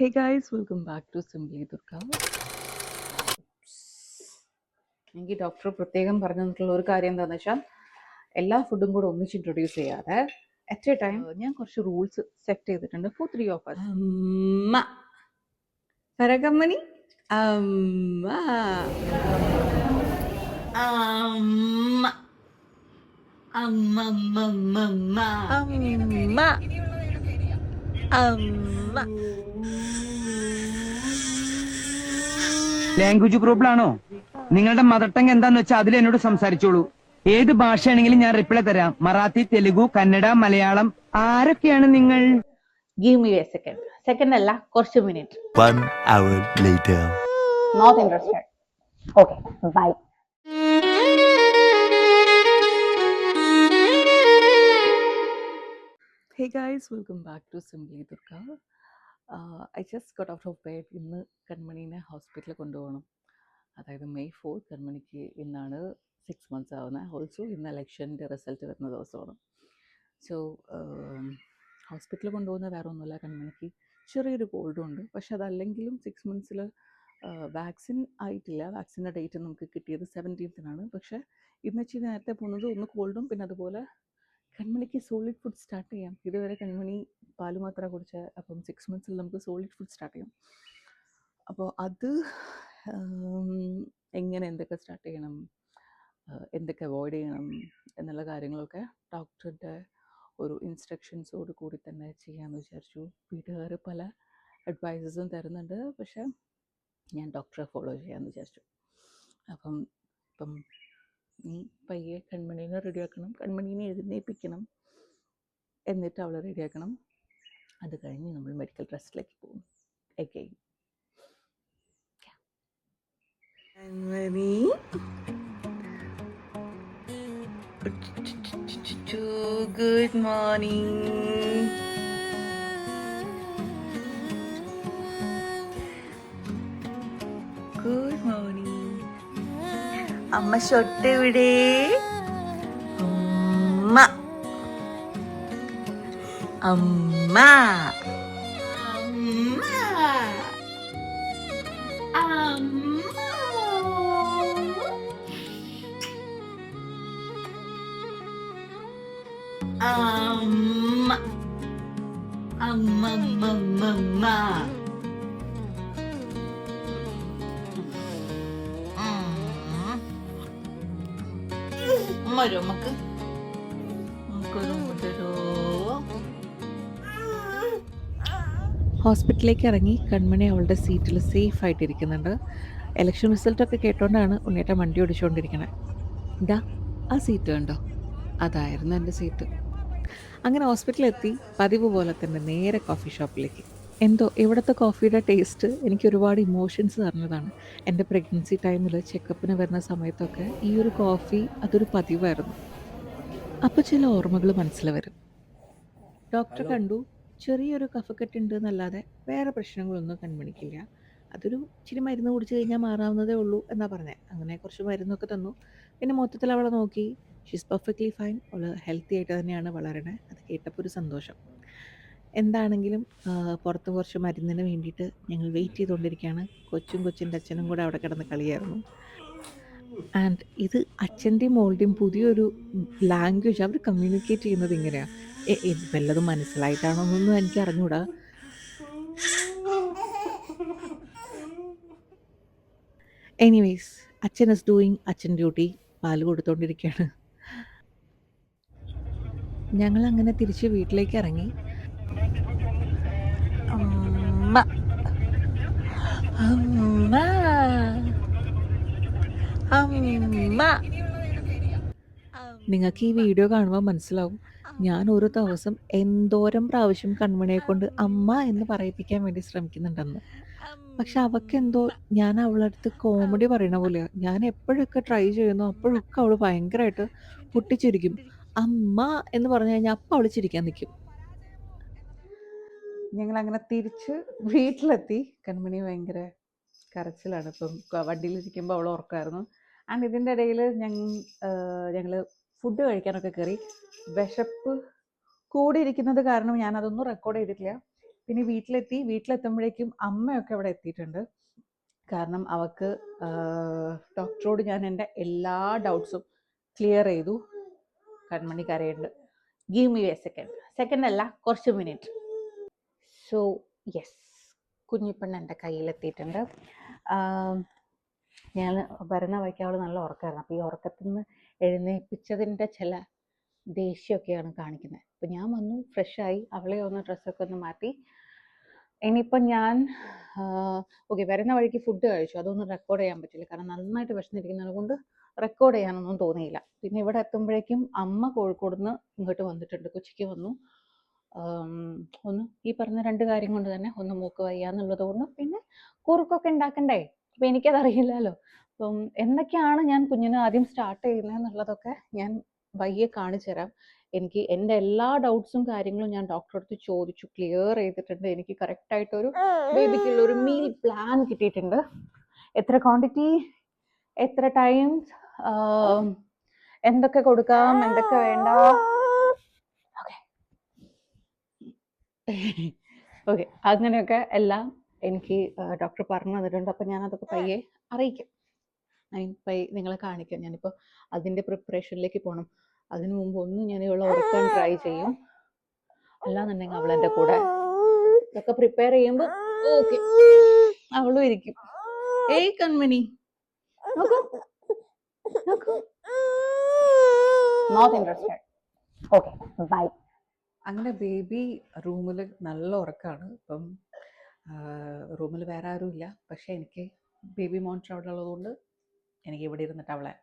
Hey guys, welcome back to Simply Durga. എനിക്ക് doctor പ്രത്യേകം പറഞ്ഞു തന്നിട്ടുള്ള ഒരു കാര്യം എന്താണെന്ന് വെച്ചാൽ എല്ലാ ഫുഡും കൂടെ ഒന്നിച്ച് ഇൻട്രൊഡ്യൂസ് ചെയ്യാതെ അറ്റ് എ ടൈം ഞാൻ കുറച്ച് റൂൾസ് സെറ്റ് ചെയ്തിട്ടുണ്ട് ഫോർ 3 of us. അമ്മ പരകമ്മണി അമ്മ അമ്മ അമ്മമ്മമ്മ അമ്മ അമ്മ ലാംഗ്വേജ് പ്രോബ്ലം ആണോ? നിങ്ങളുടെ മദർ ടങ് എന്താന്ന് വെച്ചാൽ അതിൽ എന്നോട് സംസാരിച്ചോളൂ. ഏത് ഭാഷയാണെങ്കിലും ഞാൻ റിപ്ലൈ തരാം. മറാത്തി, തെലുഗു, കന്നഡ, മലയാളം. ആരൊക്കെയാണ് നിങ്ങൾ? Give me a second. Second അല്ല, കുറച്ച് minute. 1 hour later. Not interested. Okay, bye. Hey guys, welcome back to Simply Durga. I just got out of bed. ഇന്ന് കൺമണീനെ ഹോസ്പിറ്റലിൽ കൊണ്ടുപോകണം. അതായത് May 4 കൺമണിക്ക് ഇന്നാണ് 6 months ആവുന്നത്. ഓൾസോ ഇന്ന് ഇലക്ഷൻ്റെ റിസൾട്ട് വരുന്ന ദിവസമാണ്. സോ ഹോസ്പിറ്റലിൽ കൊണ്ടുപോകുന്ന വേറെ ഒന്നുമില്ല, കൺമണിക്ക് ചെറിയൊരു കോൾഡും ഉണ്ട്. പക്ഷെ അതല്ലെങ്കിലും 6 months വാക്സിൻ ആയിട്ടില്ല. വാക്സിൻ്റെ ഡേറ്റ് നമുക്ക് കിട്ടിയത് 17th പക്ഷേ ഇന്ന് ഇച്ചിരി നേരത്തെ പോകുന്നത് ഒന്ന് കോൾഡും പിന്നെ അതുപോലെ കൺമണിക്ക് സോളിഡ് ഫുഡ് സ്റ്റാർട്ട് ചെയ്യാം. ഇതുവരെ കൺമണി പാല് മാത്രം കുടിച്ചത്. അപ്പം 6 months നമുക്ക് സോളിഡ് ഫുഡ് സ്റ്റാർട്ട് ചെയ്യാം. അപ്പോൾ അത് എങ്ങനെ എന്തൊക്കെ സ്റ്റാർട്ട് ചെയ്യണം, എന്തൊക്കെ അവോയ്ഡ് ചെയ്യണം എന്നുള്ള കാര്യങ്ങളൊക്കെ ഡോക്ടറുടെ ഒരു ഇൻസ്ട്രക്ഷൻസോട് കൂടി തന്നെ ചെയ്യാമെന്ന് വിചാരിച്ചു. വീട്ടുകാർ പല അഡ്വൈസസും തരുന്നുണ്ട്, പക്ഷേ ഞാൻ ഡോക്ടറെ ഫോളോ ചെയ്യാമെന്ന് വിചാരിച്ചു. ഇപ്പം നീ പയ്യെ കൺമണീനെ റെഡിയാക്കണം, കൺമണീനെ എഴുന്നേൽപ്പിക്കണം, എന്നിട്ട് അവളെ റെഡിയാക്കണം. അത് കഴിഞ്ഞ് നമ്മൾ മെഡിക്കൽ ടെസ്റ്റിലേക്ക് പോകും. എഗെയിൻ കൺമണി ഗുഡ് മോർണിംഗ്. Good morning. അമ്മ ഷൊട്ട് എവിടെ? അമ്മ അമ്മ അമ്മ അമ്മമ്മമ്മ. വരും നമുക്കൊരു മുതലോ. ഹോസ്പിറ്റലിലേക്ക് ഇറങ്ങി കൺമണി അവളുടെ സീറ്റിൽ സേഫ് ആയിട്ടിരിക്കുന്നുണ്ട്. ഇലക്ഷൻ റിസൾട്ടൊക്കെ കേട്ടോണ്ടാണ് ഉണ്ണിയേട്ടൻ വണ്ടി ഓടിച്ചുകൊണ്ടിരിക്കണത്. ഇതാ ആ സീറ്റ് കണ്ടോ, അതായിരുന്നു എൻ്റെ സീറ്റ്. അങ്ങനെ ഹോസ്പിറ്റലിലെത്തി പതിവ് പോലെ തന്നെ നേരെ കോഫി ഷോപ്പിലേക്ക്. എന്തോ ഇവിടുത്തെ കോഫിയുടെ ടേസ്റ്റ് എനിക്ക് ഒരുപാട് ഇമോഷൻസ് തരുന്നതാണ്. എൻ്റെ പ്രഗ്നൻസി ടൈമിൽ ചെക്കപ്പിന് വരുന്ന സമയത്തൊക്കെ ഈ ഒരു കോഫി അതൊരു പതിവായിരുന്നു. അപ്പോൾ ചില ഓർമ്മകൾ മനസ്സിൽ വരും. ഡോക്ടറെ കണ്ടു, ചെറിയൊരു കഫക്കെട്ടുണ്ട് എന്നല്ലാതെ വേറെ പ്രശ്നങ്ങളൊന്നും കൺമണിക്കില്ല. അതൊരു ഇച്ചിരി മരുന്ന് കുടിച്ച് കഴിഞ്ഞാൽ മാറാവുന്നതേ ഉള്ളൂ എന്നാണ് പറഞ്ഞത്. അങ്ങനെ കുറച്ച് മരുന്നൊക്കെ തന്നു. പിന്നെ മൊത്തത്തിൽ അവളെ നോക്കി. She's perfectly fine. അവൾ ഹെൽത്തി ആയിട്ട് തന്നെയാണ് വളരണേ. അത് കേട്ടപ്പോൾ ഒരു സന്തോഷം. എന്താണെങ്കിലും പുറത്ത് കുറച്ച് മരുന്നിന് വേണ്ടിയിട്ട് ഞങ്ങൾ വെയിറ്റ് ചെയ്തുകൊണ്ടിരിക്കുകയാണ്. കൊച്ചിൻ്റെ അച്ഛനും കൂടെ അവിടെ കിടന്ന് കളിയായിരുന്നു. ആൻഡ് ഇത് അച്ഛൻ്റെയും മോളുടെയും പുതിയൊരു ലാംഗ്വേജ്. അവർ കമ്മ്യൂണിക്കേറ്റ് ചെയ്യുന്നത് ഇങ്ങനെയാണ്. വല്ലതും മനസ്സിലായിട്ടാണോ എന്നൊന്നും എനിക്ക് അറിഞ്ഞൂടാ. എനിവേയ്സ്, അച്ഛൻ ഇസ് ഡൂയിങ് അച്ഛൻ ഡ്യൂട്ടി. പാല് കൊടുത്തോണ്ടിരിക്കുകയാണ്. ഞങ്ങൾ അങ്ങനെ തിരിച്ച് വീട്ടിലേക്ക് ഇറങ്ങി. അമ്മ അമ്മ അമ്മ. നിങ്ങൾക്ക് ഈ വീഡിയോ കാണുമ്പോൾ മനസ്സിലാവും ഞാൻ ഒരു ദിവസം എന്തോരം പ്രാവശ്യം കൺമണിയെ കൊണ്ട് അമ്മ എന്ന് പറയിപ്പിക്കാൻ വേണ്ടി ശ്രമിക്കുന്നുണ്ടെന്ന്. പക്ഷെ അവക്കെന്തോ ഞാൻ അവളടുത്ത് കോമഡി പറയണ പോലെയാണ്. ഞാൻ എപ്പോഴൊക്കെ ട്രൈ ചെയ്യുന്നു അപ്പോഴൊക്കെ അവൾ ഭയങ്കരമായിട്ട് പൊട്ടിച്ചിരിക്കും. അമ്മ എന്ന് പറഞ്ഞു കഴിഞ്ഞാൽ അപ്പം അവൾ ചിരിക്കാൻ നിൽക്കും. ഞങ്ങളങ്ങനെ തിരിച്ച് വീട്ടിലെത്തി. കൺമണി ഭയങ്കര കരച്ചിലാണ്. ഇപ്പം വണ്ടിയിലിരിക്കുമ്പോൾ അവൾ ഉറക്കമായിരുന്നു. ആൻഡ് ഇതിൻ്റെ ഇടയിൽ ഞങ്ങൾ ഫുഡ് കഴിക്കാനൊക്കെ കയറി. വിശപ്പ് കൂടിയിരിക്കുന്നത് കാരണം ഞാനതൊന്നും റെക്കോർഡ് ചെയ്തിട്ടില്ല. പിന്നെ വീട്ടിലെത്തുമ്പോഴേക്കും അമ്മയൊക്കെ അവിടെ എത്തിയിട്ടുണ്ട്. കാരണം അവൾക്ക് ഡോക്ടറോട് ഞാൻ എൻ്റെ എല്ലാ ഡൗട്ട്സും ക്ലിയർ ചെയ്തു. കൺമണി കരയുണ്ട്. ഗീവ് മീ എ സെക്കൻഡ് അല്ല, കുറച്ച് മിനിറ്റ്. സോ യെസ്, കുഞ്ഞിപ്പെണ്ണ് എൻ്റെ കയ്യിലെത്തിയിട്ടുണ്ട്. ഞാൻ വരുന്ന വഴിക്ക് അവൾ നല്ല ഉറക്കമായിരുന്നു. അപ്പോൾ ഈ ഉറക്കത്തിൽ നിന്ന് എഴുന്നേൽപ്പിച്ചതിൻ്റെ ചില ദേഷ്യമൊക്കെയാണ് കാണിക്കുന്നത്. അപ്പോൾ ഞാൻ വന്നു, ഫ്രഷായി, അവളെ ഒന്ന് ഡ്രസ്സൊക്കെ ഒന്ന് മാറ്റി. ഇനിയിപ്പം ഞാൻ ഓക്കെ, വരുന്ന വഴിക്ക് ഫുഡ് കഴിച്ചു. അതൊന്നും റെക്കോർഡ് ചെയ്യാൻ പറ്റില്ല, കാരണം നന്നായിട്ട് വിശന്നിരിക്കുന്നത് കൊണ്ട് റെക്കോർഡ് ചെയ്യാനൊന്നും തോന്നിയില്ല. പിന്നെ ഇവിടെ എത്തുമ്പോഴേക്കും അമ്മ കോഴിക്കോട് നിന്ന് ഇങ്ങോട്ട് വന്നിട്ടുണ്ട്, കൊച്ചിക്ക് വന്നു. ഒന്ന് ഈ പറഞ്ഞ 2 കാര്യം കൊണ്ട് തന്നെ, ഒന്ന് മൂക്ക് വയ്യാന്നുള്ളത് കൊണ്ടും പിന്നെ കുറുക്കൊക്കെ ഉണ്ടാക്കണ്ടേ. അപ്പം എനിക്കതറിയില്ലല്ലോ. അപ്പം എന്തൊക്കെയാണ് ഞാൻ കുഞ്ഞിന് ആദ്യം സ്റ്റാർട്ട് ചെയ്യുന്നതെന്നുള്ളതൊക്കെ ഞാൻ വയ്യെ കാണിച്ചു തരാം. എനിക്ക് എൻ്റെ എല്ലാ ഡൗട്ട്സും കാര്യങ്ങളും ഞാൻ ഡോക്ടറെ അടുത്ത് ചോദിച്ചു, ക്ലിയർ ചെയ്തിട്ടുണ്ട്. എനിക്ക് കറക്റ്റായിട്ടൊരു ബേബിക്കുള്ള ഒരു മീൽ പ്ലാൻ കിട്ടിയിട്ടുണ്ട്. എത്ര ക്വാണ്ടിറ്റി, എത്ര ടൈം, എന്തൊക്കെ കൊടുക്കാം, എന്തൊക്കെ വേണ്ട. ഓക്കെ, അങ്ങനെയൊക്കെ എല്ലാം എനിക്ക് ഡോക്ടർ പറഞ്ഞു തന്നിട്ടുണ്ട്. അപ്പം ഞാനതൊക്കെ പയ്യെ അറിയിക്കാം, നിങ്ങളെ കാണിക്കാം. ഞാനിപ്പോൾ അതിൻ്റെ പ്രിപ്പറേഷനിലേക്ക് പോകണം. അതിനു മുമ്പ് ഒന്ന് ഞാൻ ഇവളെ ഉറക്കാൻ ട്രൈ ചെയ്യും. അല്ലാന്നുണ്ടെങ്കിൽ അവളെൻ്റെ കൂടെ ഇതൊക്കെ പ്രിപ്പയർ ചെയ്യുമ്പോൾ ഓക്കെ അവളും ഇരിക്കും. ഏയ് Kanmani, not interested. Okay, bye. അങ്ങനെ ബേബി റൂമിൽ നല്ല ഉറക്കമാണ്. ഇപ്പം റൂമിൽ വേറെ ആരുമില്ല, പക്ഷേ എനിക്ക് ബേബി മോണിറ്റർ അവിടെ ഉള്ളതുകൊണ്ട് എനിക്ക് ഇവിടെ ഇരുന്നിട്ട് അവളെ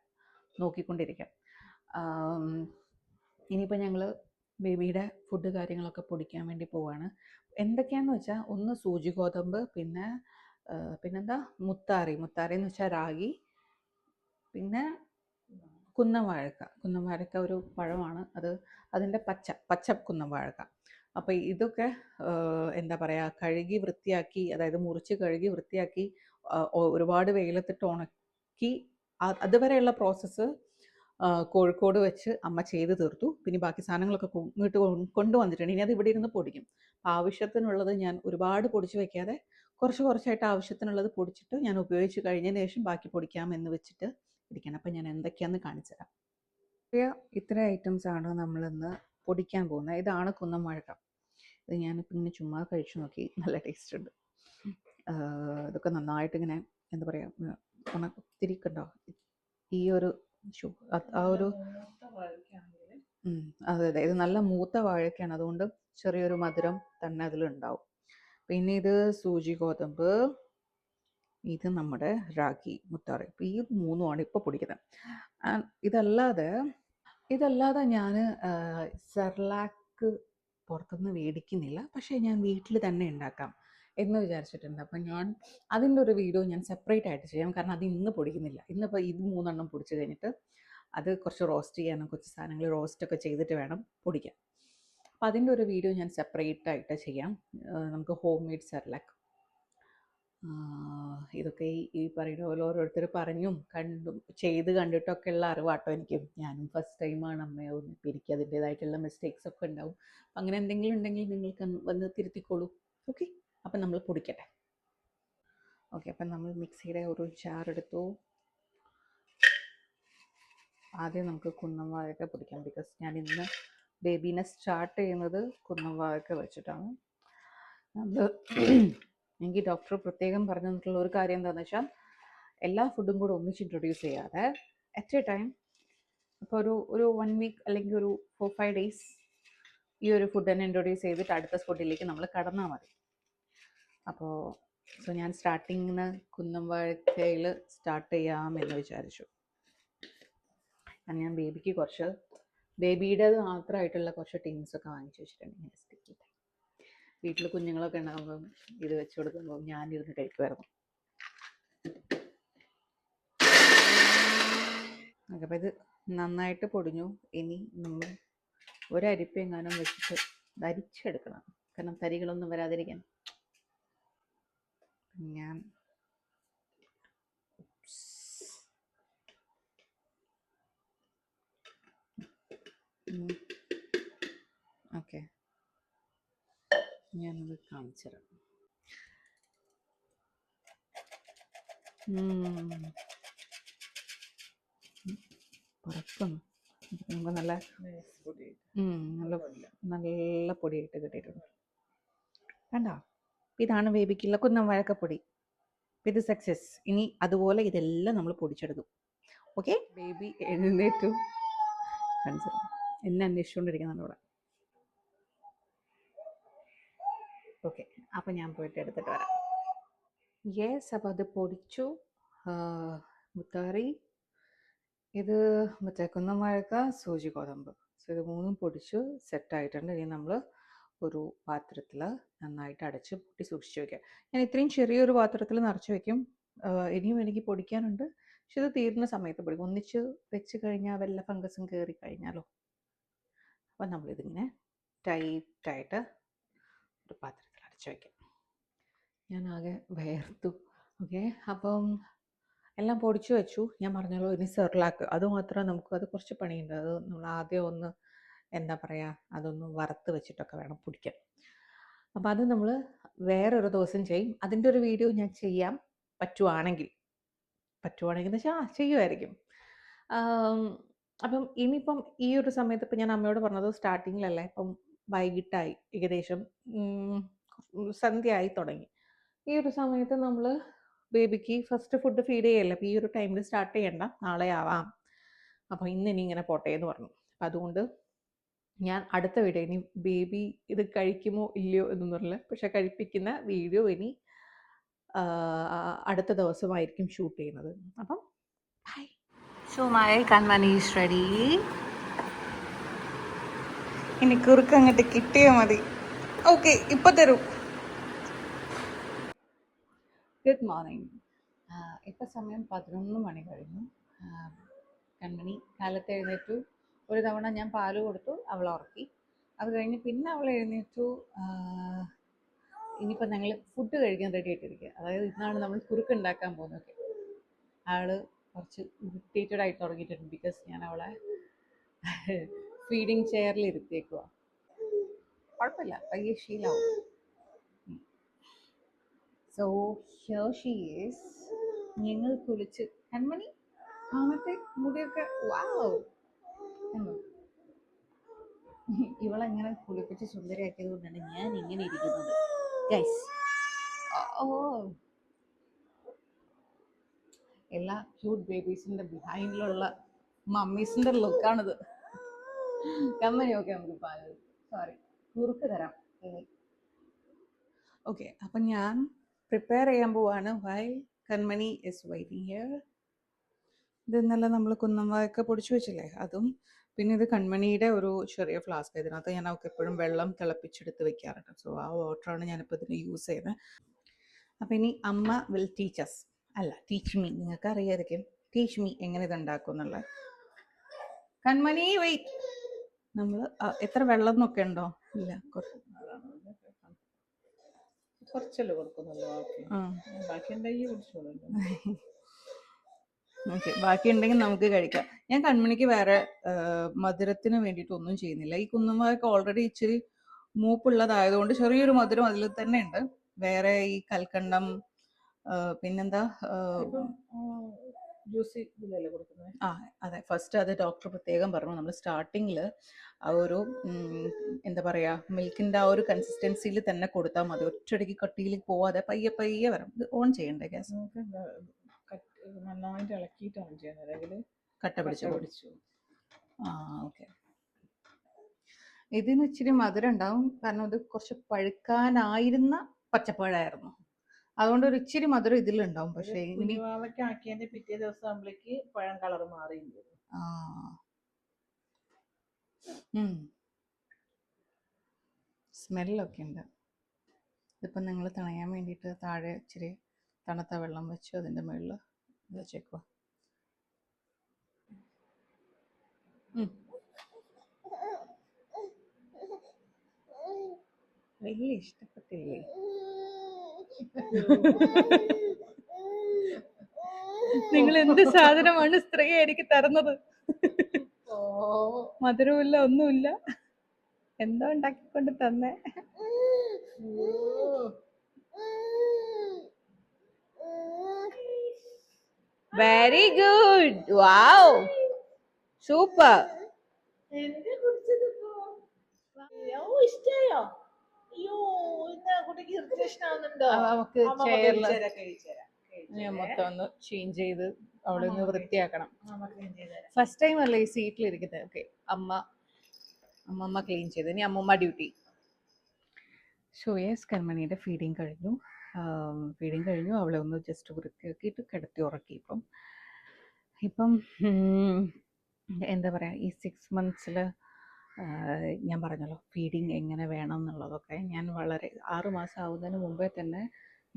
നോക്കിക്കൊണ്ടിരിക്കാം. ഇനിയിപ്പോൾ ഞങ്ങൾ ബേബിയുടെ ഫുഡ് കാര്യങ്ങളൊക്കെ പൊടിക്കാൻ വേണ്ടി പോവാണ്. എന്തൊക്കെയാണെന്ന് വെച്ചാൽ, ഒന്ന് സൂചി ഗോതമ്പ്, പിന്നെന്താ മുത്താറി എന്ന് വെച്ചാൽ റാഗി, പിന്നെ കുന്നം വാഴക്ക ഒരു പഴമാണ് അത്, അതിൻ്റെ പച്ച കുന്നം വാഴക്ക. അപ്പോൾ ഇതൊക്കെ എന്താ പറയുക, കഴുകി വൃത്തിയാക്കി, അതായത് മുറിച്ച് കഴുകി വൃത്തിയാക്കി ഒരുപാട് വെയിലത്തിട്ട് ഉണക്കി അതുവരെയുള്ള പ്രോസസ്സ് കോഴിക്കോട് വെച്ച് അമ്മ ചെയ്ത് തീർത്തു. പിന്നെ ബാക്കി സാധനങ്ങളൊക്കെ ഇങ്ങോട്ട് കൊണ്ടുവന്നിട്ടുണ്ട്. ഇനി അത് ഇവിടെ ഇരുന്ന് പൊടിക്കും. ആവശ്യത്തിനുള്ളത് ഞാൻ ഒരുപാട് പൊടിച്ച് വയ്ക്കാതെ കുറച്ചായിട്ട് ആവശ്യത്തിനുള്ളത് പൊടിച്ചിട്ട് ഞാൻ ഉപയോഗിച്ച് കഴിഞ്ഞതിന് ശേഷം ബാക്കി പൊടിക്കാമെന്ന് വെച്ചിട്ട് ഇരിക്കണം. അപ്പം ഞാൻ എന്തൊക്കെയാണെന്ന് കാണിച്ചു തരാം. ഇത്ര ഐറ്റംസ് ആണ് നമ്മളിന്ന് പൊടിക്കാൻ പോകുന്നത്. ഇതാണ് കുന്നം വാഴക്ക. ഇത് ഞാനിപ്പോൾ ഇങ്ങനെ ചുമ്മാ കഴിച്ചു നോക്കി, നല്ല ടേസ്റ്റ് ഉണ്ട്. ഇതൊക്കെ നന്നായിട്ട് ഇങ്ങനെ എന്താ പറയുക, ഒത്തിരി കണ്ടോ, ഈ ഒരു ആ ഒരു അതെ, ഇത് നല്ല മൂത്ത വാഴക്കയാണ്, അതുകൊണ്ട് ചെറിയൊരു മധുരം തന്നെ അതിലുണ്ടാവും. പിന്നെ ഇത് സൂചി ഗോതമ്പ്, ഇത് നമ്മുടെ റാഗി മുത്താറി. ഈ 3ആണ് ഇപ്പോൾ പൊടിക്കുന്നത്. ഇതല്ലാതെ ഞാൻ സെർലാക്ക് പുറത്തുനിന്ന് മേടിക്കുന്നില്ല, പക്ഷേ ഞാൻ വീട്ടിൽ തന്നെ ഉണ്ടാക്കാം എന്ന് വിചാരിച്ചിട്ടുണ്ട്. അപ്പം ഞാൻ അതിൻ്റെ ഒരു വീഡിയോ ഞാൻ സെപ്പറേറ്റ് ആയിട്ട് ചെയ്യാം, കാരണം അത് ഇന്ന് പൊടിക്കുന്നില്ല. ഇന്നിപ്പോൾ ഇത് 3 പൊടിച്ച് കഴിഞ്ഞിട്ട് അത് കുറച്ച് റോസ്റ്റ് ചെയ്യാനും കുറച്ച് സാധനങ്ങൾ റോസ്റ്റൊക്കെ ചെയ്തിട്ട് വേണം പൊടിക്കാൻ. അപ്പം അതിൻ്റെ ഒരു വീഡിയോ ഞാൻ സെപ്പറേറ്റ് ആയിട്ട് ചെയ്യാം. നമുക്ക് ഹോം മെയ്ഡ് സെർലാക്ക്, ഇതൊക്കെ ഈ പറയുന്ന പോലെ ഓരോരുത്തർ പറഞ്ഞും കണ്ടിട്ടൊക്കെ ഉള്ള അറിവാട്ടോ എനിക്ക്. ഞാനും ഫസ്റ്റ് ടൈമാണ് അമ്മയാവും. ഇപ്പം എനിക്ക് അതിൻ്റേതായിട്ടുള്ള മിസ്റ്റേക്സ് ഒക്കെ ഉണ്ടാവും. അങ്ങനെ എന്തെങ്കിലും ഉണ്ടെങ്കിൽ നിങ്ങൾക്ക് വന്ന് തിരുത്തിക്കോളൂ. ഓക്കെ, അപ്പം നമ്മൾ പൊടിക്കട്ടെ. ഓക്കെ, അപ്പം നമ്മൾ മിക്സിയുടെ ഒരു ജാർ എടുത്തു. ആദ്യം നമുക്ക് കുന്നം വാഴക്ക പൊടിക്കാം, ബിക്കോസ് ഞാൻ ഇന്ന് ബേബീനെ സ്റ്റാർട്ട് ചെയ്യുന്നത് കുന്നം വാഴക്ക വെച്ചിട്ടാണ്. എനിക്ക് ഡോക്ടർ പ്രത്യേകം പറഞ്ഞു തന്നിട്ടുള്ള ഒരു കാര്യം എന്താണെന്ന് വെച്ചാൽ, എല്ലാ ഫുഡും കൂടെ ഒന്നിച്ച് ഇൻട്രൊഡ്യൂസ് ചെയ്യാതെ അറ്റ് എ ടൈം, ഇപ്പോൾ ഒരു 1 വീക്ക് അല്ലെങ്കിൽ ഒരു 4-5 ഡേയ്സ് ഈ ഒരു ഫുഡ് തന്നെ ഇൻട്രൊഡ്യൂസ് ചെയ്തിട്ട് അടുത്ത ഫുഡിലേക്ക് നമ്മൾ കടന്നാൽ മതി. അപ്പോൾ ഞാൻ സ്റ്റാർട്ടിങ്ങിന് കുന്നം വാഴക്കയിൽ സ്റ്റാർട്ട് ചെയ്യാമെന്ന് വിചാരിച്ചു. ഞാൻ ബേബിക്ക് ബേബിയുടേത് മാത്രമായിട്ടുള്ള കുറച്ച് ടീംസൊക്കെ വാങ്ങിച്ചു വെച്ചിട്ടുണ്ട്. ഇങ്ങനെ സ്റ്റിക്കിൽ വീട്ടിൽ കുഞ്ഞുങ്ങളൊക്കെ ഉണ്ടാകുമ്പം ഇത് വെച്ച് കൊടുക്കുമ്പോൾ ഞാനിരുന്ന് കഴിക്കുമായിരുന്നു. അപ്പോൾ ഇത് നന്നായിട്ട് പൊടിഞ്ഞു. ഇനി നമ്മൾ ഒരരിപ്പെങ്ങാനും വെച്ചിട്ട് അരിച്ചെടുക്കണം, കാരണം തരികളൊന്നും വരാതിരിക്കാൻ. ഞാൻ ഓക്കെ, ഞാനത് കാണിച്ചു തരാം. ഉം. പുറത്തൊന്നും നമുക്ക് നല്ല നല്ല നല്ല പൊടിയായിട്ട് കിട്ടിയിട്ടുണ്ട്. കണ്ടോ? ഇതാണ് ബേബിക്കുള്ള കുന്നംവാഴക്കപ്പൊടി. ഇത് സക്സസ്. ഇനി അതുപോലെ ഇതെല്ലാം നമ്മൾ പൊടിച്ചെടുക്കും. ഓക്കെ, ബേബി എഴുന്നേറ്റു. കാണിച്ചു തരാം. എന്നെ അന്വേഷിച്ചുകൊണ്ടിരിക്കുന്നുണ്ട് ഇവിടെ. ഓക്കെ, അപ്പം ഞാൻ പോയിട്ട് എടുത്തിട്ട് വരാം. യെസ്, അപ്പോൾ അത് പൊടിച്ചു. മുത്താറി, ഇത് മറ്റേ കുന്നംവാഴക്ക, സൂചി ഗോതമ്പ്. സോ ഇത് മൂന്നും പൊടിച്ചു സെറ്റായിട്ടുണ്ട്. ഇനി നമ്മൾ ഒരു പാത്രത്തിൽ നന്നായിട്ട് അടച്ച് പൊട്ടി സൂക്ഷിച്ച് വയ്ക്കുക. ഞാൻ ഇത്രയും ചെറിയൊരു പാത്രത്തിൽ നിറച്ച് വയ്ക്കും. ഇനിയും എനിക്ക് പൊടിക്കാനുണ്ട്, പക്ഷെ ഇത് തീരുന്ന സമയത്ത് പൊടിക്കും. ഒന്നിച്ച് വെച്ച് കഴിഞ്ഞാൽ വല്ല ഫംഗസും കയറി കഴിഞ്ഞാലോ. അപ്പം നമ്മളിതിങ്ങനെ ടൈറ്റായിട്ട് ഒരു പാത്രത്തിൽ അടച്ച് വയ്ക്കാം. ഞാൻ ആകെ വേർത്തു. ഓക്കെ, അപ്പം എല്ലാം പൊടിച്ചു വെച്ചു. ഞാൻ പറഞ്ഞല്ലോ ഇനി സെർലാക്ക്, അതുമാത്രം നമുക്ക്, അത് കുറച്ച് പണിയുണ്ട്. അത് നമ്മൾ ആദ്യം ഒന്ന് എന്താ പറയുക, അതൊന്ന് വറുത്ത് വെച്ചിട്ടൊക്കെ വേണം പൊടിക്കാൻ. അപ്പം അത് നമ്മൾ വേറൊരു ദിവസം ചെയ്യും. അതിൻ്റെ ഒരു വീഡിയോ ഞാൻ ചെയ്യാം, പറ്റുവാണെങ്കിൽ എന്ന് വെച്ചാൽ ചെയ്യുമായിരിക്കും. അപ്പം ഇനിയിപ്പം ഈ ഒരു സമയത്ത് ഇപ്പം ഞാൻ അമ്മയോട് പറഞ്ഞത് സ്റ്റാർട്ടിങ്ങിലല്ലേ, ഇപ്പം വൈകിട്ടായി, ഏകദേശം സന്ധ്യയായി തുടങ്ങി. ഈ ഒരു സമയത്ത് നമ്മൾ ബേബിക്ക് ഫസ്റ്റ് ഫുഡ് ഫീഡ് ചെയ്യല്ലേ. അപ്പോൾ ഈ ഒരു ടൈമിൽ സ്റ്റാർട്ട് ചെയ്യണ്ട, നാളെ ആവാം. അപ്പോൾ ഇനി ഇങ്ങനെ പോട്ടെ എന്ന് പറഞ്ഞു. അപ്പം അതുകൊണ്ട് ഞാൻ അടുത്ത വീഡിയോ, ഇനി ബേബി ഇത് കഴിക്കുമോ ഇല്ലയോ എന്നൊന്നും അറിയില്ല, പക്ഷെ കഴിപ്പിക്കുന്ന വീഡിയോ ഇനി അടുത്ത ദിവസമായിരിക്കും ഷൂട്ട് ചെയ്യുന്നത്. അപ്പം bye. So my Kanmani is ready. ഇനി കുറുക്ക് അങ്ങോട്ട് കിട്ടിയാൽ മതി. ഓക്കെ, ഇപ്പം തരൂ. Good morning. ഇപ്പം സമയം 11 മണി കഴിഞ്ഞു. കൺമണി കാലത്ത് എഴുന്നേറ്റു. ഒരു തവണ ഞാൻ പാല് കൊടുത്തു, അവൾ ഉറക്കി. അത് കഴിഞ്ഞ് പിന്നെ അവൾ എഴുന്നേറ്റു. ഇനിയിപ്പോൾ ഞങ്ങൾ ഫുഡ് കഴിക്കാൻ റെഡി ആയിട്ടിരിക്കുക. അതായത് ഇന്നാണ് നമ്മൾ കുറുക്ക് ഉണ്ടാക്കാൻ പോകുന്നത്. ആൾ കുറച്ച് ഇറിറ്റേറ്റഡ് ആയിട്ട് തുടങ്ങിയിട്ടുണ്ട്, ബിക്കോസ് ഞാൻ അവളെ ഫീഡിങ് ചെയറിൽ ഇരുത്തിയേക്കുക. കുഴപ്പമില്ല, പയ്യെ ശീലാവും. So here she is. ഞങ്ങൾ കുളിച്ച്, കൺമണി കാണത്തെ മുടിയൊക്കെ വാവ്. ഇവളെങ്ങനെ കുളിപ്പിച്ച് സുന്ദരിയാക്കിയത് കൊണ്ടാണ് ഞാൻ ഇങ്ങനെ ഇരിക്കുന്നത് ഗൈസ്. ഓ, എല്ലാ ക്യൂട്ട് ബേബീസിൻ്റെ ബിഹൈൻഡിലുള്ള മമ്മീസിൻ്റെ ലുക്കാണിത്. കമ്മനി ഓക്കെ, നമുക്ക് പാല്, സോറി, കുറുക്ക് തരാം. ഓക്കെ, അപ്പം ഞാൻ പ്രിപ്പയർ ചെയ്യാൻ പോവാണ്. Why Kanmani is waiting here. ഇത് ഇന്നലെ നമ്മൾ കുന്നംവാഴക്ക പൊടിച്ചു വെച്ചില്ലേ, അതും പിന്നെ ഇത് കൺമണിയുടെ ഒരു ചെറിയ ഫ്ലാസ്ക്. ഇതിനകത്ത് ഞാൻ അവൾക്ക് എപ്പോഴും വെള്ളം തിളപ്പിച്ചെടുത്ത് വെക്കാറുണ്ട്. സോ ആ വാട്ടറാണ് ഞാനിപ്പോൾ ഇതിന് യൂസ് ചെയ്യുന്നത്. അപ്പം ഇനി അമ്മ വിൽ ടീച്ചസ്, അല്ല ടീച്ച് മീ, നിങ്ങൾക്ക് അറിയായിരിക്കും ടീച്ച് മീ എങ്ങനെ ഇത് ഉണ്ടാക്കും എന്നുള്ളത്. കൺമണി വെയിറ്റ്. നമ്മൾ എത്ര വെള്ളം എന്നൊക്കെ ഉണ്ടോ? ഇല്ല, കുറച്ചല്ലേ കൊടുക്കുന്നുള്ളൂ. ഓക്കെ, ബാക്കി ഉണ്ടെങ്കിൽ നമുക്ക് കഴിക്കാം. ഞാൻ കൺമണിക്ക് വേറെ മധുരത്തിന് വേണ്ടിയിട്ട് ഒന്നും ചെയ്യുന്നില്ല. ഈ കുന്നംവാഴക്ക ഓൾറെഡി ഇച്ചിരി മൂപ്പുള്ളതായതുകൊണ്ട് ചെറിയൊരു മധുരം അതിൽ തന്നെ ഉണ്ട്. വേറെ ഈ കൽക്കണ്ടം, പിന്നെന്താ ജ്യൂസി ഇതിലല്ലേ കൊടുക്കുന്നത്. അതെ, ഫസ്റ്റ് അത് ഡോക്ടർ പ്രത്യേകം പറഞ്ഞു, നമ്മൾ സ്റ്റാർട്ടിങ്ങിൽ ആ ഒരു എന്താ പറയുക, മിൽക്കിൻ്റെ ആ ഒരു കൺസിസ്റ്റൻസിയിൽ തന്നെ കൊടുത്താൽ മതി. ഒറ്റയടിക്ക് കട്ടിയിൽ പോവാതെ പയ്യെ പയ്യെ വരാം. ഇത് ഓൺ ചെയ്യണ്ടേ ഗ്യാസ്? നന്നായിട്ട് ഇളക്കിയിട്ടാണ് ചെയ്യുന്നത്, അല്ലെങ്കിൽ കട്ട പിടിച്ചു. ഓക്കെ. ഇതിന് ഇച്ചിരി മധുരം ഉണ്ടാവും, കാരണം ഇത് കുറച്ച് പഴുക്കാനായിരുന്ന പച്ചപ്പഴമായിരുന്നു. അതുകൊണ്ട് ഒരു ഇച്ചിരി മധുരം ഇതിലുണ്ടാവും. പക്ഷേ ആക്കിയതിന്റെ പിറ്റേ ദിവസം ആകുമ്പോഴേക്ക് പഴം കളർ മാറിയും വരും. സ്മെല്ലൊക്കെ ഉണ്ട്. ഇതിപ്പം നിങ്ങൾ തണയാൻ വേണ്ടിയിട്ട് താഴെ ഇച്ചിരി തണുത്ത വെള്ളം വെച്ച് അതിൻ്റെ മുകളിൽ വെച്ചേക്കുക. വലിയ ഇഷ്ടപ്പെട്ടില്ലേ? നിങ്ങൾ എന്ത് സാധനമാണ് സ്ത്രീ എനിക്ക് തരുന്നത്? മധുരമില്ല, ഒന്നുമില്ല, എന്തോ ഉണ്ടാക്കിക്കൊണ്ട് തന്നെ. Very good. Wow, super. എന്റെ കുടിച്ചതിപ്പോ ഇഷ്ടായോ? അയ്യോ, ഇന്ന് കുട്ടിക്ക് ഇറിറ്റേഷൻ ആവുന്നുണ്ടോ? നമുക്ക് അമ്മ ചെയറിൽ കഴിച്ചുതരാം. ഞാൻ മൊത്തം ഒന്ന് ചേഞ്ച് ചെയ്ത് അവിടെ നിന്ന് അമ്മ വൃത്തിയാക്കണം. അമ്മ ക്ലീൻ ചെയ്തുതരാം. ഫസ്റ്റ് ടൈം അല്ലേ ഈ സീറ്റിൽ ഇരിക്കുന്നത്. ഓക്കെ, അമ്മമ്മ ക്ലീൻ ചെയ്ത് ഇനി അമ്മമ്മ ഡ്യൂട്ടി. ഷോയേസ് കൺമണിയുടെ ഫീഡിങ് കഴിഞ്ഞു. അവളെ ഒന്ന് ജസ്റ്റ് വൃത്തിയാക്കിയിട്ട് കിടത്തി ഉറക്കി. ഇപ്പം എന്താ പറയുക, ഈ 6 months ഞാൻ പറഞ്ഞല്ലോ ഫീഡിങ് എങ്ങനെ വേണം എന്നുള്ളതൊക്കെ ഞാൻ വളരെ 6 മാസം ആവുന്നതിന് മുമ്പേ തന്നെ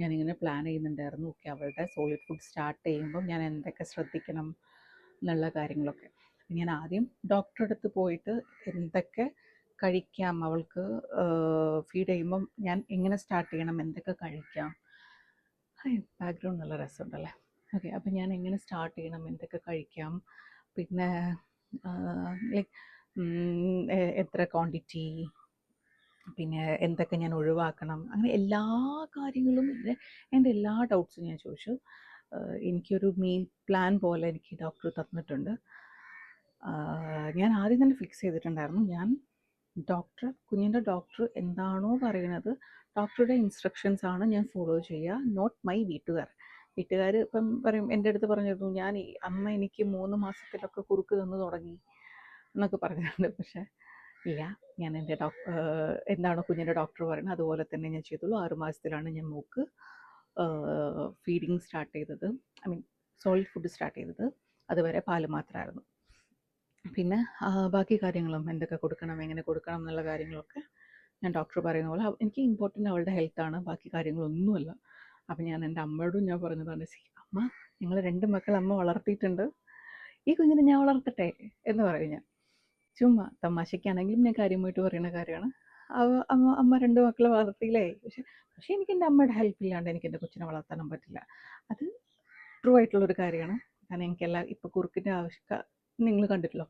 ഞാനിങ്ങനെ പ്ലാൻ ചെയ്യുന്നുണ്ടായിരുന്നു. ഓക്കെ, അവളുടെ സോളിഡ് ഫുഡ് സ്റ്റാർട്ട് ചെയ്യുമ്പം ഞാൻ എന്തൊക്കെ ശ്രദ്ധിക്കണം എന്നുള്ള കാര്യങ്ങളൊക്കെ. ഞാൻ ആദ്യം ഡോക്ടറെ അടുത്ത് പോയിട്ട് എന്തൊക്കെ കഴിക്കാം, അവൾക്ക് ഫീഡ് ചെയ്യുമ്പം ഞാൻ എങ്ങനെ സ്റ്റാർട്ട് ചെയ്യണം, എന്തൊക്കെ കഴിക്കാം. ബാക്ക്ഗ്രൗണ്ട് നല്ല രസമുണ്ടല്ലേ. ഓക്കെ, അപ്പം ഞാൻ എങ്ങനെ സ്റ്റാർട്ട് ചെയ്യണം, എന്തൊക്കെ കഴിക്കാം, പിന്നെ ലൈക്ക് എത്ര ക്വാണ്ടിറ്റി, പിന്നെ എന്തൊക്കെ ഞാൻ ഒഴിവാക്കണം, അങ്ങനെ എല്ലാ കാര്യങ്ങളും എൻ്റെ എല്ലാ ഡൗട്ട്സും ഞാൻ ചോദിച്ചു. എനിക്കൊരു മീൽ പ്ലാൻ പോലെ എനിക്ക് ഡോക്ടർ തന്നിട്ടുണ്ട്. ഞാൻ ആദ്യം തന്നെ ഫിക്സ് ചെയ്തിട്ടുണ്ടായിരുന്നു, ഞാൻ കുഞ്ഞിൻ്റെ ഡോക്ടർ എന്താണോ പറയുന്നത്, ഡോക്ടറുടെ ഇൻസ്ട്രക്ഷൻസ് ആണ് ഞാൻ ഫോളോ ചെയ്യുക, നോട്ട് മൈ വീട്ടുകാർ ഇപ്പം പറയും, എൻ്റെ അടുത്ത് പറഞ്ഞിരുന്നു, അമ്മ എനിക്ക് 3 മാസത്തിലൊക്കെ കുറുക്ക് തന്നു തുടങ്ങി എന്നൊക്കെ പറഞ്ഞിട്ടുണ്ട്. പക്ഷേ ഇല്ല, ഞാൻ എൻ്റെ എന്താണോ കുഞ്ഞിൻ്റെ ഡോക്ടർ പറയുന്നത് അതുപോലെ തന്നെ ഞാൻ ചെയ്തുള്ളൂ. 6 മാസത്തിലാണ് ഞാൻ മോൾക്ക് ഫീഡിങ് സ്റ്റാർട്ട് ചെയ്തത്, സോളിഡ് ഫുഡ് സ്റ്റാർട്ട് ചെയ്തത്. അതുവരെ പാല് മാത്രമായിരുന്നു. പിന്നെ ബാക്കി കാര്യങ്ങളും എന്തൊക്കെ കൊടുക്കണം, എങ്ങനെ കൊടുക്കണം എന്നുള്ള കാര്യങ്ങളൊക്കെ ഞാൻ ഡോക്ടർ പറയുന്ന പോലെ. എനിക്ക് ഇമ്പോർട്ടൻ്റ് അവളുടെ ഹെൽത്താണ്, ബാക്കി കാര്യങ്ങളൊന്നുമല്ല. അപ്പം ഞാൻ എൻ്റെ അമ്മയോടും ഞാൻ പറഞ്ഞതാണ്, അമ്മ, നിങ്ങൾ 2 മക്കൾ അമ്മ വളർത്തിയിട്ടുണ്ട്, ഈ കുഞ്ഞിനെ ഞാൻ വളർത്തട്ടെ എന്ന് പറയും ഞാൻ. ചുമ്മാ തമാശയ്ക്കാണെങ്കിലും ഞാൻ കാര്യമായിട്ട് പറയുന്ന കാര്യമാണ്. അമ്മ 2 മക്കളെ വളർത്തിയില്ലേ, പക്ഷേ എനിക്ക് എൻ്റെ അമ്മയുടെ ഹെൽപ്പ് ഇല്ലാണ്ട് എനിക്ക് എൻ്റെ കൊച്ചിനെ വളർത്താനും പറ്റില്ല. അത് ട്രൂ ആയിട്ടുള്ളൊരു കാര്യമാണ്. കാരണം ഇപ്പോൾ കുറുക്കിൻ്റെ നിങ്ങൾ കണ്ടിട്ടല്ലോ,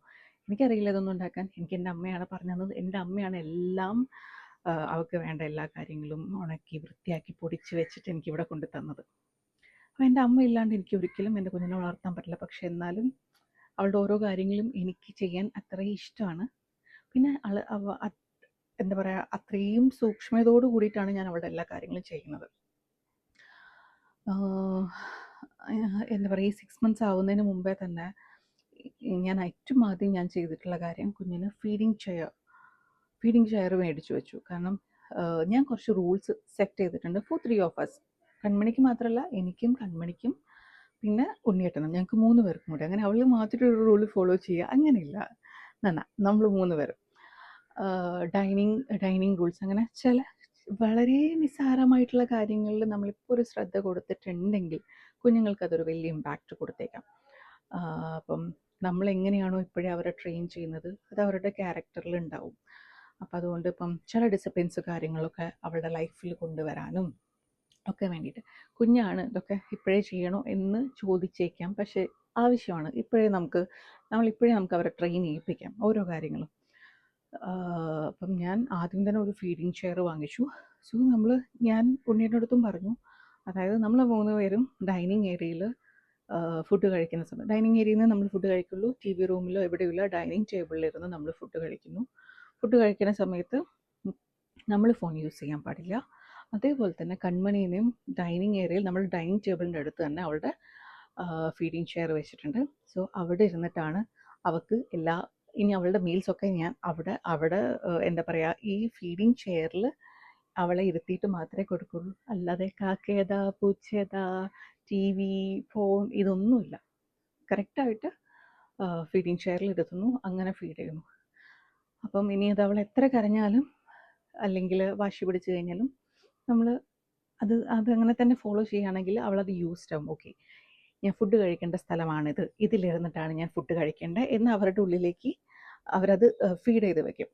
എനിക്കറിയില്ല ഇതൊന്നും ഉണ്ടാക്കാൻ. എനിക്ക് എൻ്റെ അമ്മയാണ് പറഞ്ഞു തന്നത്. എൻ്റെ അമ്മയാണ് എല്ലാം അവൾക്ക് വേണ്ട എല്ലാ കാര്യങ്ങളും ഉണക്കി വൃത്തിയാക്കി പൊടിച്ച് വെച്ചിട്ട് എനിക്കിവിടെ കൊണ്ട് തന്നത്. അപ്പോൾ എൻ്റെ അമ്മ ഇല്ലാണ്ട് എനിക്ക് ഒരിക്കലും എൻ്റെ കുഞ്ഞിനെ വളർത്താൻ പറ്റില്ല. പക്ഷെ എന്നാലും അവളുടെ ഓരോ കാര്യങ്ങളും എനിക്ക് ചെയ്യാൻ അത്രയും ഇഷ്ടമാണ്. പിന്നെ എന്താ പറയുക, അത്രയും സൂക്ഷ്മതയോട് കൂടിയിട്ടാണ് ഞാൻ അവളുടെ എല്ലാ കാര്യങ്ങളും ചെയ്യുന്നത്. എന്താ പറയുക, ഈ 6 months ആവുന്നതിന് മുമ്പേ തന്നെ ഞാൻ ഏറ്റവും ആദ്യം ഞാൻ ചെയ്തിട്ടുള്ള കാര്യം, കുഞ്ഞിന് ഫീഡിങ് ചെയർ മേടിച്ചു വെച്ചു. കാരണം ഞാൻ കുറച്ച് റൂൾസ് സെറ്റ് ചെയ്തിട്ടുണ്ട് ഫോർ 3 of us. കൺമണിക്ക് മാത്രമല്ല, എനിക്കും കൺമണിക്കും പിന്നെ ഉണ്ണിയേട്ടനും, ഞങ്ങൾക്ക് 3 പേർക്കും കൂടെ. അങ്ങനെ അവൾ മാത്രം ഒരു റൂൾ ഫോളോ ചെയ്യുക അങ്ങനെയില്ല, നമ്മൾ 3 പേരും ഡൈനിങ് റൂൾസ്, അങ്ങനെ ചില വളരെ നിസ്സാരമായിട്ടുള്ള കാര്യങ്ങളിൽ നമ്മളിപ്പോൾ ഒരു ശ്രദ്ധ കൊടുത്തിട്ടുണ്ടെങ്കിൽ കുഞ്ഞുങ്ങൾക്ക് അതൊരു വലിയ ഇമ്പാക്റ്റ് കൊടുത്തേക്കാം. അപ്പം നമ്മളെങ്ങനെയാണോ ഇപ്പോഴേ അവരെ ട്രെയിൻ ചെയ്യുന്നത്, അത് അവരുടെ ക്യാരക്ടറിൽ ഉണ്ടാവും. അപ്പം അതുകൊണ്ട് ഇപ്പം ചില ഡിസിപ്ലിൻസ് കാര്യങ്ങളൊക്കെ അവളുടെ ലൈഫിൽ കൊണ്ടുവരാനും ഒക്കെ വേണ്ടിയിട്ട്, കുഞ്ഞാണ് ഇതൊക്കെ ഇപ്പോഴേ ചെയ്യണോ എന്ന് ചോദിച്ചേക്കാം. പക്ഷേ ആവശ്യമാണ്, നമ്മളിപ്പോഴേ നമുക്ക് അവരെ ട്രെയിൻ ചെയ്യിപ്പിക്കാം ഓരോ കാര്യങ്ങളും. അപ്പം ഞാൻ ആദ്യം തന്നെ ഒരു ഫീഡിങ് ചെയർ വാങ്ങിച്ചു. സോ ഞാൻ ഉണ്ണിയുടെ അടുത്തും പറഞ്ഞു, അതായത് നമ്മൾ 3 പേരും ഡൈനിങ് ഏരിയയിൽ ഫുഡ് കഴിക്കുന്ന സമയം, ഡൈനിങ് ഏരിയയിൽ നിന്ന് നമ്മൾ ഫുഡ് കഴിക്കുള്ളൂ. TV റൂമിലോ എവിടെയുള്ള ഡൈനിങ് ടേബിളിലിരുന്ന് നമ്മൾ ഫുഡ് കഴിക്കുന്നു. ഫുഡ് കഴിക്കുന്ന സമയത്ത് നമ്മൾ ഫോൺ യൂസ് ചെയ്യാൻ പാടില്ല. അതേപോലെ തന്നെ കൺമണീനെയും ഡൈനിങ് ഏരിയയിൽ നമ്മൾ ഡൈനിങ് ടേബിളിൻ്റെ അടുത്ത് തന്നെ അവളുടെ ഫീഡിങ് ചെയർ വെച്ചിട്ടുണ്ട്. സോ അവിടെ ഇരുന്നിട്ടാണ് അവൾക്ക് ഇനി അവളുടെ മീൽസൊക്കെ ഞാൻ അവിടെ എന്താ പറയുക, ഈ ഫീഡിങ് ചെയറിൽ അവളെ ഇരുത്തിയിട്ട് മാത്രമേ കൊടുക്കുള്ളൂ. അല്ലാതെ കാക്കയതാ പൂച്ചയതാ TV ഫോൺ ഇതൊന്നുമില്ല. കറക്റ്റായിട്ട് ഫീഡിങ് ചെയറിൽ ഇരുത്തുന്നു, അങ്ങനെ ഫീഡ് ചെയ്യുന്നു. അപ്പം ഇനി അത് അവൾ എത്ര കരഞ്ഞാലും അല്ലെങ്കിൽ വാശി പിടിച്ച് കഴിഞ്ഞാലും നമ്മൾ അതങ്ങനെ തന്നെ ഫോളോ ചെയ്യുകയാണെങ്കിൽ അവളത് യൂസ്ഡ് ആവും. ഓക്കെ, ഞാൻ ഫുഡ് കഴിക്കേണ്ട സ്ഥലമാണിത്, ഇതിലിരുന്നിട്ടാണ് ഞാൻ ഫുഡ് കഴിക്കേണ്ടത് എന്ന് അവരുടെ ഉള്ളിലേക്ക് അവരത് ഫീഡ് ചെയ്ത് വെക്കും.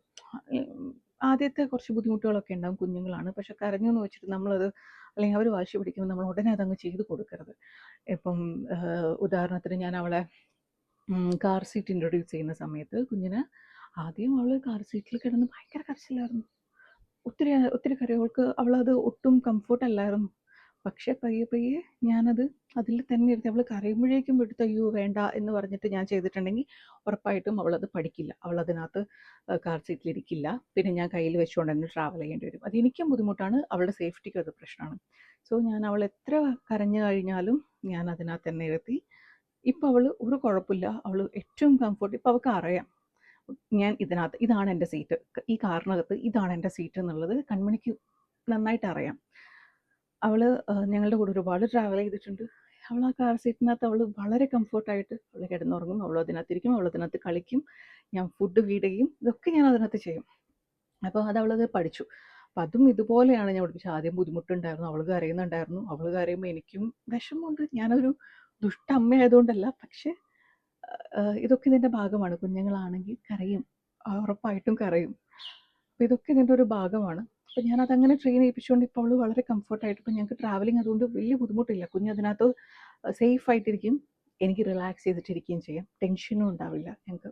ആദ്യത്തെ കുറച്ച് ബുദ്ധിമുട്ടുകളൊക്കെ ഉണ്ടാകും, കുഞ്ഞുങ്ങളാണ്. പക്ഷെ കരഞ്ഞു എന്ന് വെച്ചിട്ട് നമ്മളത്, അല്ലെങ്കിൽ അവർ വാശി പിടിക്കുമ്പോൾ നമ്മൾ ഉടനെ അതങ്ങ് ചെയ്ത് കൊടുക്കരുത്. ഇപ്പം ഉദാഹരണത്തിന് ഞാൻ അവളെ കാർ സീറ്റ് ഇൻട്രൊഡ്യൂസ് ചെയ്യുന്ന സമയത്ത് കുഞ്ഞിന് ആദ്യം അവൾ കാർ സീറ്റിൽ കിടന്ന് ഭയങ്കര കരച്ചിലായിരുന്നു, ഒത്തിരി കരയും. അവളത് ഒട്ടും കംഫർട്ട് അല്ലായിരുന്നു. പക്ഷേ പയ്യെ പയ്യെ ഞാനത് അതിൽ തന്നെ ഇരുത്തി അവൾ കരയുമ്പോഴേക്കും എടുത്ത് അയ്യോ വേണ്ട എന്ന് പറഞ്ഞിട്ട് ഞാൻ ചെയ്തിട്ടുണ്ടെങ്കിൽ ഉറപ്പായിട്ടും അവളത് പഠിക്കില്ല. അവളതിനകത്ത് കാർ സീറ്റിലിരിക്കില്ല. പിന്നെ ഞാൻ കയ്യിൽ വെച്ചുകൊണ്ട് തന്നെ ട്രാവൽ ചെയ്യേണ്ടി വരും. അതെനിക്കും ബുദ്ധിമുട്ടാണ്, അവളുടെ സേഫ്റ്റിക്കും അത് പ്രശ്നമാണ്. സോ ഞാൻ അവൾ എത്ര കരഞ്ഞു കഴിഞ്ഞാലും ഞാൻ അതിനകത്ത് തന്നെ ഇരുത്തി. ഇപ്പം അവൾ ഒരു കുഴപ്പമില്ല. അവൾ ഏറ്റവും കംഫർട്ട് ഇപ്പം അവൾക്ക് അറിയാം. ഞാൻ ഇതിനകത്ത് ഇതാണ് എൻ്റെ സീറ്റ്, ഈ കാറിനകത്ത് ഇതാണ് എൻ്റെ സീറ്റ് എന്നുള്ളത് കൺമണിക്ക് നന്നായിട്ട് അറിയാം. അവൾ ഞങ്ങളുടെ കൂടെ ഒരുപാട് ട്രാവൽ ചെയ്തിട്ടുണ്ട്. അവൾ ആ കാർ സീറ്റിനകത്ത് അവൾ വളരെ കംഫർട്ടായിട്ട് അവൾ കിടന്നുറങ്ങും. അവൾ അതിനകത്തിരിക്കും, അവൾ അതിനകത്ത് കളിക്കും, ഞാൻ ഫുഡ് ഫീഡ് ചെയ്യും, ഇതൊക്കെ ഞാൻ അതിനകത്ത് ചെയ്യും. അപ്പോൾ അത് അവളത് പഠിച്ചു. അപ്പം അതും ഇതുപോലെയാണ് ഞാൻ പഠിപ്പിച്ചത്. ആദ്യം ബുദ്ധിമുട്ടുണ്ടായിരുന്നു, അവൾ കരയുന്നുണ്ടായിരുന്നു. അവൾ കരയുമ്പോൾ എനിക്കും വിഷമമുണ്ട്. ഞാനൊരു ദുഷ്ട അമ്മയായതുകൊണ്ടല്ല, പക്ഷേ ഇതൊക്കെ ഇതിൻ്റെ ഭാഗമാണ്. കുഞ്ഞുങ്ങളാണെങ്കിൽ കരയും, ഉറപ്പായിട്ടും കരയും. അപ്പോൾ ഇതൊക്കെ ഇതിൻ്റെ ഒരു ഭാഗമാണ്. അപ്പോൾ ഞാനതങ്ങനെ ട്രെയിൻ ചെയ്യിപ്പിച്ചുകൊണ്ട് ഇപ്പോൾ അവൾ വളരെ കംഫർട്ടായിട്ട് ഇപ്പോൾ ഞങ്ങൾക്ക് ട്രാവലിംഗ് അതുകൊണ്ട് വലിയ ബുദ്ധിമുട്ടില്ല. കുഞ്ഞതിനകത്ത് സേഫായിട്ടിരിക്കും, എനിക്ക് റിലാക്സ് ചെയ്തിട്ടിരിക്കുകയും ചെയ്യാം, ടെൻഷനും ഉണ്ടാവില്ല ഞങ്ങൾക്ക്.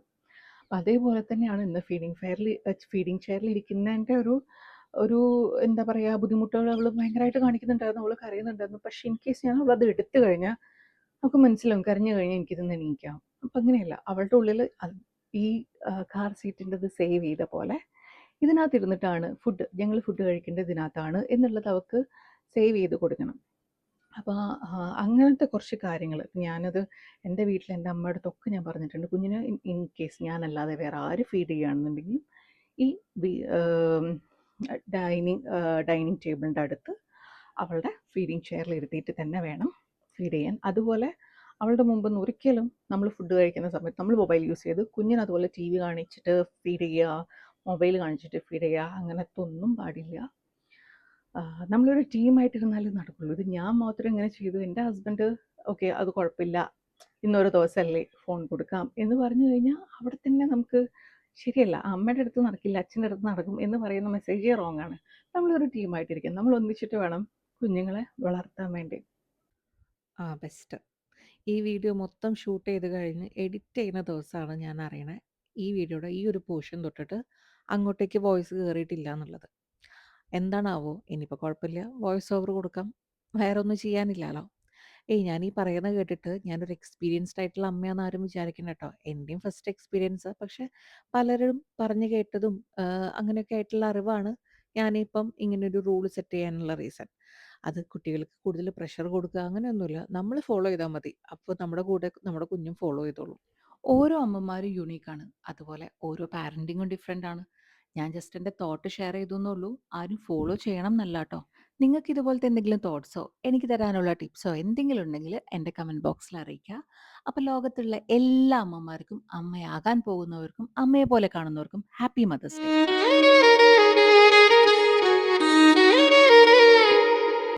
അപ്പോൾ അതേപോലെ തന്നെയാണ് ഇന്ന് ഫീഡിങ് ചെയറിൽ ഇരിക്കുന്നതിൻ്റെ ഒരു എന്താ പറയുക ബുദ്ധിമുട്ടുകൾ അവൾ ഭയങ്കരമായിട്ട് കാണിക്കുന്നുണ്ടായിരുന്നു. അവൾ കരയുന്നുണ്ടായിരുന്നു. പക്ഷേ ഇൻ കേസ് ഞാൻ അവളത് എടുത്തു കഴിഞ്ഞാൽ നമുക്ക് മനസ്സിലാവും, കരഞ്ഞു കഴിഞ്ഞാൽ എനിക്കിതൊന്ന് എണീക്കാം. അപ്പം അങ്ങനെയല്ല, അവളുടെ ഉള്ളിൽ ഈ കാർ സീറ്റിൻ്റെത് സേവ് ചെയ്ത പോലെ ഇതിനകത്ത് ഇരുന്നിട്ടാണ് ഞങ്ങൾ ഫുഡ് കഴിക്കേണ്ടത് ഇതിനകത്താണ് എന്നുള്ളത് അവൾക്ക് സേവ് ചെയ്ത് കൊടുക്കണം. അപ്പോൾ അങ്ങനത്തെ കുറച്ച് കാര്യങ്ങൾ ഞാനത് എൻ്റെ വീട്ടിൽ എൻ്റെ അമ്മയുടെ അടുത്തൊക്കെ ഞാൻ പറഞ്ഞിട്ടുണ്ട്. കുഞ്ഞിന് ഇൻ കേസ് ഞാനല്ലാതെ വേറെ ആര് ഫീഡ് ചെയ്യുകയാണെന്നുണ്ടെങ്കിൽ ഈ ഡൈനിങ് ടേബിളിൻ്റെ അടുത്ത് അവളുടെ ഫീഡിങ് ചെയറിൽ ഇരുത്തിയിട്ട് തന്നെ വേണം ഫീഡ് ചെയ്യാൻ. അതുപോലെ അവളുടെ മുമ്പൊന്നും ഒരിക്കലും നമ്മൾ ഫുഡ് കഴിക്കുന്ന സമയത്ത് നമ്മൾ മൊബൈൽ യൂസ് ചെയ്ത് കുഞ്ഞിന് അതുപോലെ ടി വി കാണിച്ചിട്ട് ഫീഡ് ചെയ്യുക, മൊബൈൽ കാണിച്ചിട്ട് ഫീഡ് ചെയ്യുക, അങ്ങനത്തെ ഒന്നും പാടില്ല. നമ്മളൊരു ടീമായിട്ടിരുന്നാലേ നടക്കുള്ളൂ. ഇത് ഞാൻ മാത്രം ഇങ്ങനെ ചെയ്തു, എൻ്റെ ഹസ്ബൻഡ് ഓക്കെ അത് കുഴപ്പമില്ല, ഇന്നൊരു ദിവസമല്ലേ ഫോൺ കൊടുക്കാം എന്ന് പറഞ്ഞു കഴിഞ്ഞാൽ അവിടെ തന്നെ നമുക്ക് ശരിയല്ല. അമ്മയുടെ അടുത്ത് നടക്കില്ല, അച്ഛൻ്റെ അടുത്ത് നടക്കും എന്ന് പറയുന്ന മെസ്സേജേ റോങ് ആണ്. നമ്മളൊരു ടീമായിട്ടിരിക്കും, നമ്മൾ ഒന്നിച്ചിട്ട് വേണം കുഞ്ഞുങ്ങളെ വളർത്താൻ വേണ്ടി. ബെസ്റ്റ്. ഈ വീഡിയോ മൊത്തം ഷൂട്ട് ചെയ്ത് കഴിഞ്ഞ് എഡിറ്റ് ചെയ്യുന്ന ദിവസമാണ് ഞാൻ അറിയണേ ഈ വീഡിയോയുടെ ഈ ഒരു പോർഷൻ തൊട്ടിട്ട് അങ്ങോട്ടേക്ക് വോയിസ് കയറിയിട്ടില്ല എന്നുള്ളത്. എന്താണാവോ? ഇനിയിപ്പോൾ കുഴപ്പമില്ല, വോയിസ് ഓവർ കൊടുക്കാം, വേറെ ഒന്നും ചെയ്യാനില്ലല്ലോ. ഞാൻ ഈ പറയുന്നത് കേട്ടിട്ട് ഞാനൊരു എക്സ്പീരിയൻസ്ഡ് ആയിട്ടുള്ള അമ്മയാണെന്ന് ആരും വിചാരിക്കണം കേട്ടോ. എൻ്റെയും ഫസ്റ്റ് എക്സ്പീരിയൻസ്, പക്ഷെ പലരും പറഞ്ഞു കേട്ടതും അങ്ങനെയൊക്കെ ആയിട്ടുള്ള അറിവാണ് ഞാനിപ്പം ഇങ്ങനൊരു റൂൾ സെറ്റ് ചെയ്യാനുള്ള റീസൺ. അത് കുട്ടികൾക്ക് കൂടുതൽ പ്രഷർ കൊടുക്കുക അങ്ങനെയൊന്നുമില്ല, നമ്മൾ ഫോളോ ചെയ്താൽ മതി. അപ്പോൾ നമ്മുടെ കൂടെ നമ്മുടെ കുഞ്ഞും ഫോളോ ചെയ്തോളും. ഓരോ അമ്മമാരും യൂണീക്കാണ്, അതുപോലെ ഓരോ പാരൻറ്റിങ്ങും ഡിഫറെൻ്റ് ആണ്. ഞാൻ ജസ്റ്റ് എൻ്റെ തോട്ട് ഷെയർ ചെയ്തു എന്നുള്ളൂ, ആരും ഫോളോ ചെയ്യണം എന്നല്ല കേട്ടോ. നിങ്ങൾക്ക് ഇതുപോലത്തെ എന്തെങ്കിലും തോട്ട്സോ എനിക്ക് തരാനുള്ള ടിപ്സോ എന്തെങ്കിലും ഉണ്ടെങ്കിൽ എൻ്റെ കമൻറ്റ് ബോക്സിൽ അറിയിക്കുക. അപ്പോൾ ലോകത്തുള്ള എല്ലാ അമ്മമാർക്കും, അമ്മയാകാൻ പോകുന്നവർക്കും, അമ്മയെ പോലെ കാണുന്നവർക്കും ഹാപ്പി മദേഴ്സ് ഡേ.